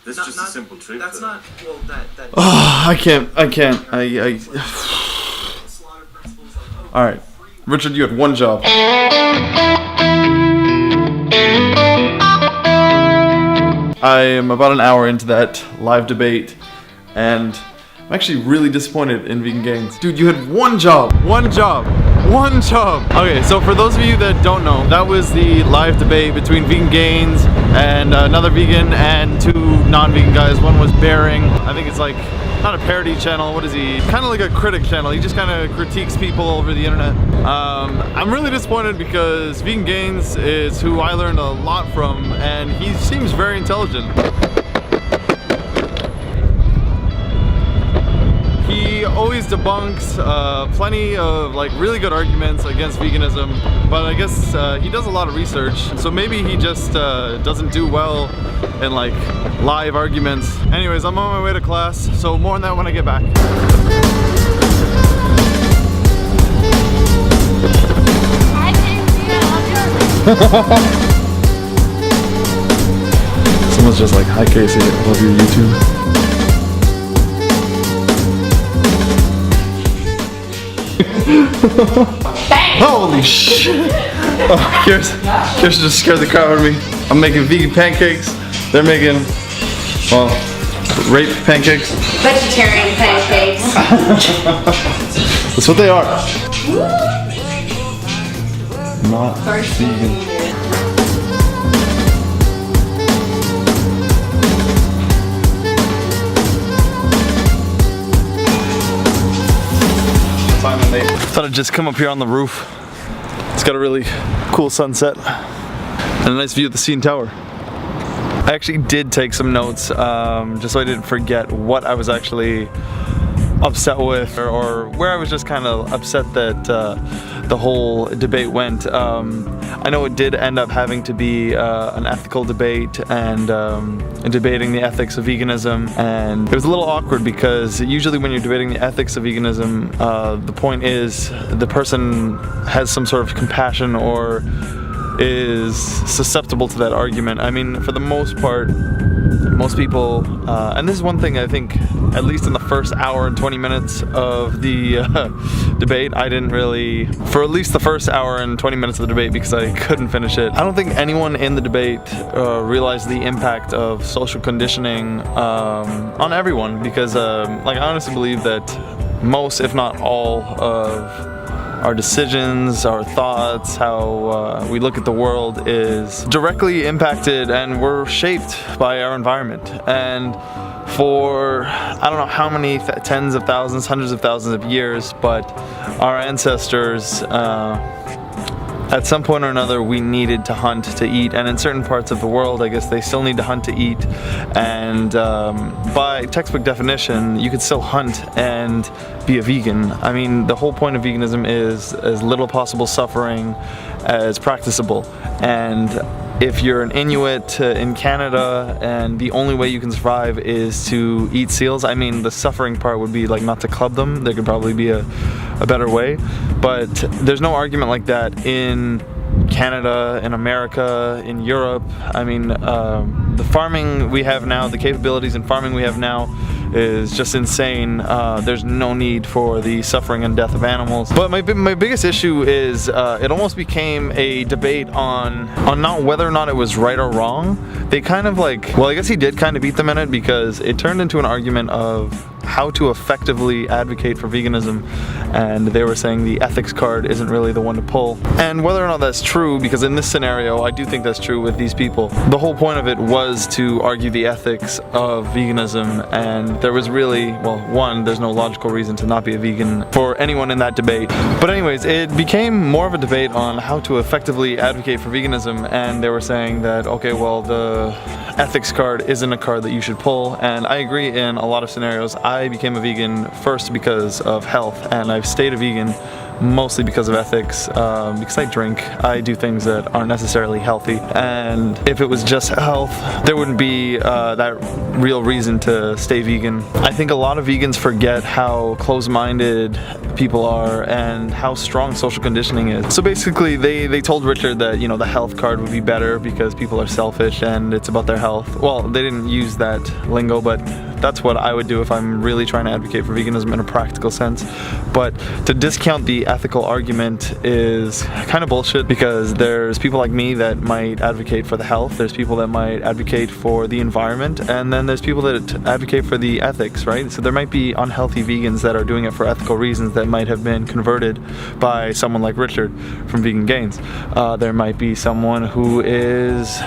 This is just a simple truth. That's not, well, that Oh, I can't. Alright. Richard, you had one job. I am about an hour into that live debate, and I'm actually really disappointed in vegan gains. Dude, you had one job. One job. Okay, so for those of you that don't know, that was the live debate between Vegan Gains and another vegan and two non-vegan guys. One was Bearing. I think it's like, not a parody channel, what is he? Kind of like a critic channel. He just kind of critiques people over the internet. I'm really disappointed because Vegan Gains is who I learned a lot from, and he seems very intelligent. He always debunks plenty of like really good arguments against veganism, but I guess he does a lot of research, so maybe he just doesn't do well in like live arguments. Anyways, I'm on my way to class, so more on that when I get back. Someone's just like, hi Casey, I love your YouTube. Holy shit! Oh, Kirsten just scared the crap out of me. I'm making vegan pancakes. They're making, well, rape pancakes. Vegetarian pancakes. That's what they are. Not vegan. Thought I'd just come up here on the roof. It's got a really cool sunset and a nice view of the CN Tower. I actually did take some notes just so I didn't forget what I was actually upset with or where I was just kind of upset that the whole debate went. I know it did end up having to be an ethical debate and debating the ethics of veganism, and it was a little awkward because usually when you're debating the ethics of veganism, the point is the person has some sort of compassion or is susceptible to that argument. I mean, for the most part, most people, and this is one thing I think, at least in the first hour and 20 minutes of the debate, I didn't really, for at least the first hour and 20 minutes of the debate because I couldn't finish it, I don't think anyone in the debate realized the impact of social conditioning on everyone, because like I honestly believe that most, if not all, of our decisions, our thoughts, how we look at the world is directly impacted and we're shaped by our environment. And for I don't know how many tens of thousands, hundreds of thousands of years, but our ancestors, at some point or another, we needed to hunt to eat, and in certain parts of the world, I guess they still need to hunt to eat. And by textbook definition, you could still hunt and be a vegan. I mean, the whole point of veganism is as little possible suffering as practicable. And if you're an Inuit in Canada and the only way you can survive is to eat seals, I mean, the suffering part would be like not to club them. There could probably be a better way, but there's no argument like that in Canada, in America, in Europe. I mean, the farming we have now, the capabilities in farming we have now is just insane. There's no need for the suffering and death of animals. But my biggest issue is it almost became a debate on not whether or not it was right or wrong. They kind of like, well, I guess he did kind of beat them in it because it turned into an argument of how to effectively advocate for veganism, and they were saying the ethics card isn't really the one to pull. And whether or not that's true, because in this scenario I do think that's true with these people, the whole point of it was to argue the ethics of veganism, and there was really, well, one, there's no logical reason to not be a vegan for anyone in that debate. But anyways, it became more of a debate on how to effectively advocate for veganism, and they were saying that, okay, well, the ethics card isn't a card that you should pull, and I agree in a lot of scenarios. I became a vegan first because of health, and I've stayed a vegan mostly because of ethics, because I drink, I do things that aren't necessarily healthy, and if it was just health, there wouldn't be that real reason to stay vegan. I think a lot of vegans forget how close-minded people are and how strong social conditioning is. So basically they told Richard that, you know, the health card would be better because people are selfish and it's about their health. Well, they didn't use that lingo, but that's what I would do if I'm really trying to advocate for veganism in a practical sense. But to discount the ethical argument is kind of bullshit, because there's people like me that might advocate for the health, there's people that might advocate for the environment, and then there's people that advocate for the ethics, right? So there might be unhealthy vegans that are doing it for ethical reasons that might have been converted by someone like Richard from Vegan Gains. There might be someone who is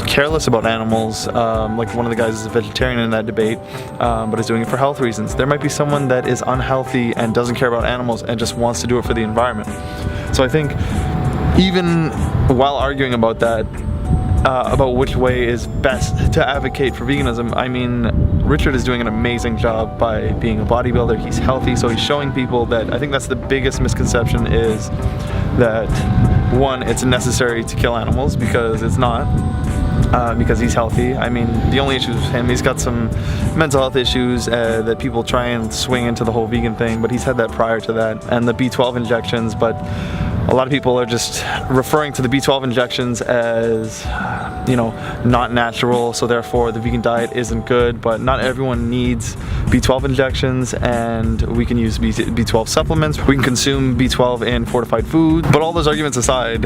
careless about animals, like one of the guys is a vegetarian in that debate, but is doing it for health reasons. There might be someone that is unhealthy and doesn't care about animals and just wants to do it for the environment. So I think even while arguing about that, about which way is best to advocate for veganism, I mean, Richard is doing an amazing job by being a bodybuilder. He's healthy, so he's showing people that, I think that's the biggest misconception, is that one, it's necessary to kill animals, because it's not. Because he's healthy. I mean, the only issue with him, he's got some mental health issues that people try and swing into the whole vegan thing, but he's had that prior to that, and the B12 injections. But a lot of people are just referring to the B12 injections as, you know, not natural, so therefore the vegan diet isn't good. But not everyone needs B12 injections, and we can use B12 supplements. We can consume B12 in fortified food. But all those arguments aside,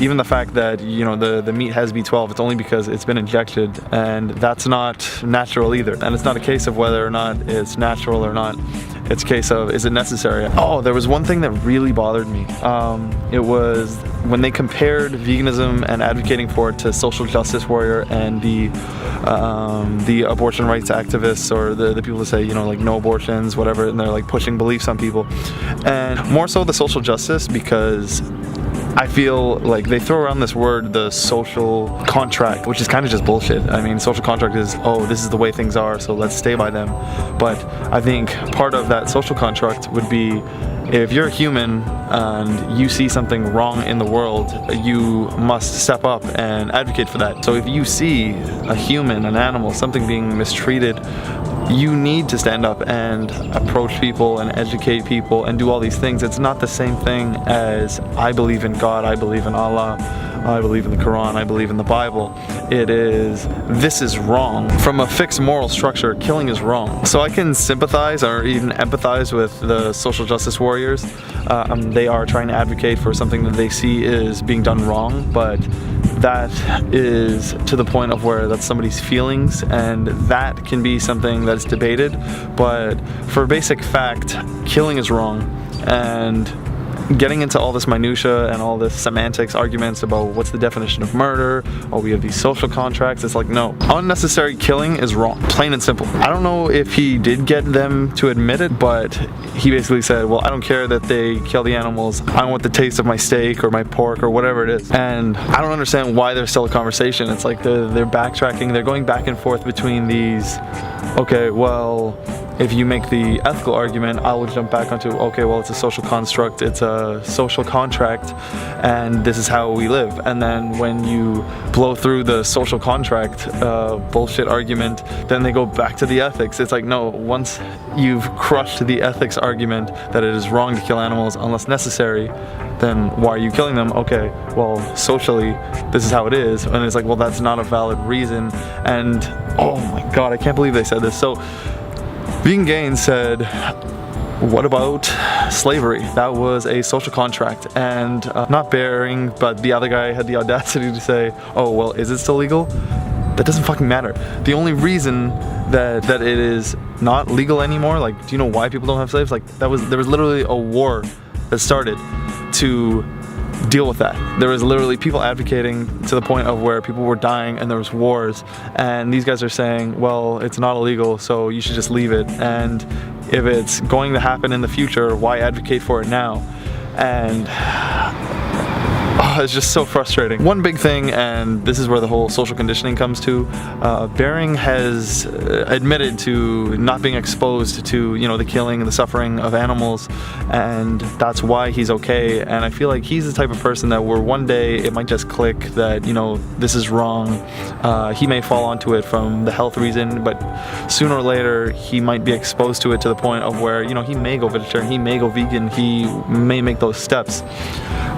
even the fact that, you know, the meat has B12, it's only because it's been injected, and that's not natural either. And it's not a case of whether or not it's natural or not. It's a case of, is it necessary? Oh, there was one thing that really bothered me. It was when they compared veganism and advocating for it to social justice warrior and the abortion rights activists, or the people that say, you know, like no abortions, whatever, and they're like pushing beliefs on people. And more so the social justice, because I feel like they throw around this word, the social contract, which is kind of just bullshit. I mean, social contract is, oh, this is the way things are, so let's stay by them. But I think part of that social contract would be, if you're a human and you see something wrong in the world, you must step up and advocate for that. So if you see a human, an animal, something being mistreated, you need to stand up and approach people and educate people and do all these things. It's not the same thing as, I believe in God, I believe in Allah, I believe in the Quran, I believe in the Bible. It is, this is wrong. From a fixed moral structure, killing is wrong. So I can sympathize or even empathize with the social justice warriors. They are trying to advocate for something that they see is being done wrong, but that is to the point of where that's somebody's feelings, and that can be something that's debated. But for basic fact, killing is wrong. And getting into all this minutia and all this semantics arguments about what's the definition of murder, or we have these social contracts, it's like, no, unnecessary killing is wrong, plain and simple. I don't know if he did get them to admit it, but he basically said, well, I don't care that they kill the animals, I want the taste of my steak or my pork or whatever it is. And I don't understand why there's still a conversation. It's like they're backtracking, they're going back and forth between these, okay, well, if you make the ethical argument, I will jump back onto, okay, well, it's a social construct, it's a social contract, and this is how we live. And then when you blow through the social contract bullshit argument, then they go back to the ethics. It's like, no, once you've crushed the ethics argument that it is wrong to kill animals unless necessary, then why are you killing them? Okay, well, socially, this is how it is. And it's like, well, that's not a valid reason. And, oh my God, I can't believe they said this. So, Vegan Gains said, what about slavery? That was a social contract. And not bearing, but the other guy had the audacity to say, oh, well, is it still legal? That doesn't fucking matter. The only reason that it is not legal anymore, like, do you know why people don't have slaves? Like, there was literally a war that started to deal with that. There was literally people advocating to the point of where people were dying and there was wars, and these guys are saying, well, it's not illegal, so you should just leave it. And if it's going to happen in the future, why advocate for it now? And it's just so frustrating. One big thing, and this is where the whole social conditioning comes to, Bering has admitted to not being exposed to, you know, the killing and the suffering of animals, and that's why he's okay. And I feel like he's the type of person that where one day it might just click that, you know, this is wrong. He may fall onto it from the health reason, but sooner or later he might be exposed to it to the point of where, you know, he may go vegetarian, he may go vegan, he may make those steps.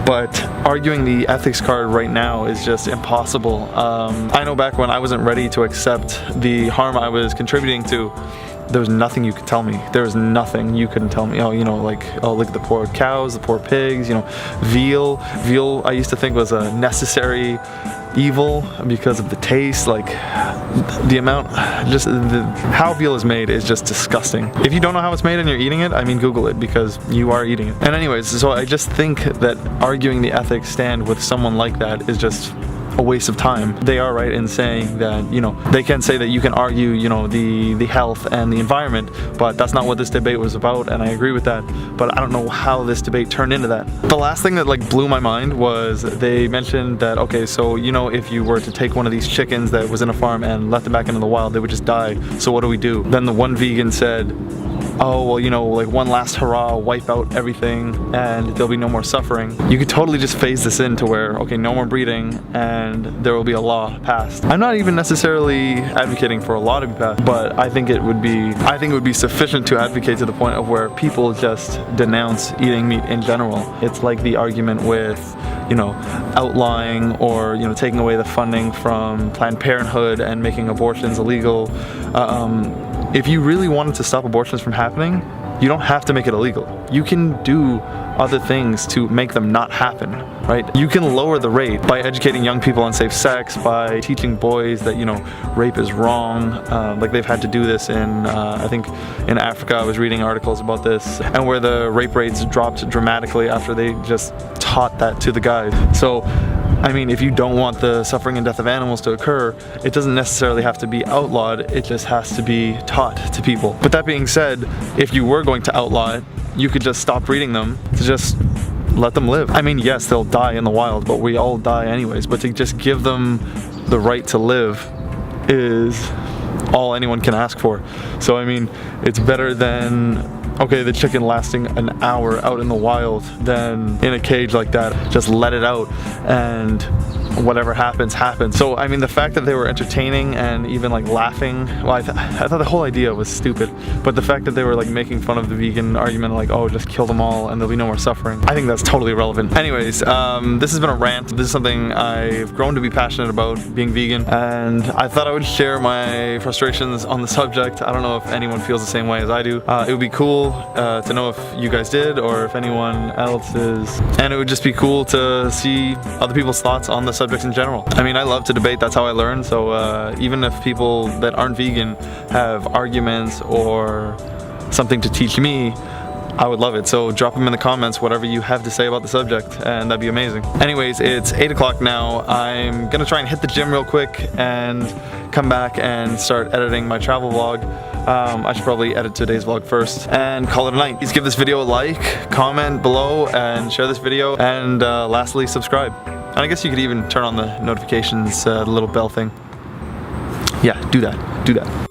But arguing the ethics card right now is just impossible. I know back when I wasn't ready to accept the harm I was contributing to, there was nothing you could tell me. There was nothing you couldn't tell me. Oh, you know, like, oh, look at the poor cows, the poor pigs, you know, veal. Veal I used to think was a necessary evil because of the taste, like the amount, just how veal is made is just disgusting. If you don't know how it's made and you're eating it, I mean, Google it, because you are eating it. And anyways, so I just think that arguing the ethics stand with someone like that is just a waste of time. They are right in saying that, you know, they can say that you can argue, you know, the health and the environment, but that's not what this debate was about, and I agree with that. But I don't know how this debate turned into that. The last thing that like blew my mind was they mentioned that, okay, so, you know, if you were to take one of these chickens that was in a farm and let them back into the wild, they would just die. So what do we do? Then the one vegan said, oh, well, you know, like one last hurrah, wipe out everything and there'll be no more suffering. You could totally just phase this in to where, okay, no more breeding and there will be a law passed. I'm not even necessarily advocating for a law to be passed, but I think it would be sufficient to advocate to the point of where people just denounce eating meat in general. It's like the argument with, you know, outlawing or, you know, taking away the funding from Planned Parenthood and making abortions illegal. If you really wanted to stop abortions from happening, you don't have to make it illegal. You can do other things to make them not happen, right? You can lower the rate by educating young people on safe sex, by teaching boys that, you know, rape is wrong. Like they've had to do this in, I think in Africa, I was reading articles about this, and where the rape rates dropped dramatically after they just taught that to the guys. So, I mean, if you don't want the suffering and death of animals to occur, it doesn't necessarily have to be outlawed, it just has to be taught to people. But that being said, if you were going to outlaw it, you could just stop breeding them, to just let them live. I mean, yes, they'll die in the wild, but we all die anyways, but to just give them the right to live is all anyone can ask for. So I mean, it's better than, okay, the chicken lasting an hour out in the wild than in a cage like that. Just let it out and whatever happens, happens. So I mean, the fact that they were entertaining and even like laughing, well, I thought the whole idea was stupid, but the fact that they were like making fun of the vegan argument, like, oh, just kill them all and there'll be no more suffering, I think that's totally irrelevant. Anyways, this has been a rant. This is something I've grown to be passionate about, being vegan, and I thought I would share my frustrations on the subject. I don't know if anyone feels the same way as I do. It would be cool to know if you guys did, or if anyone else is, and it would just be cool to see other people's thoughts on the subject in general. I mean, I love to debate, that's how I learn, so even if people that aren't vegan have arguments or something to teach me, I would love it. So drop them in the comments, whatever you have to say about the subject, and that'd be amazing. Anyways, it's 8 o'clock now. I'm gonna try and hit the gym real quick and come back and start editing my travel vlog. I should probably edit today's vlog first and call it a night. Please give this video a like, comment below, and share this video, and lastly, subscribe. And I guess you could even turn on the notifications, the little bell thing. Yeah, do that.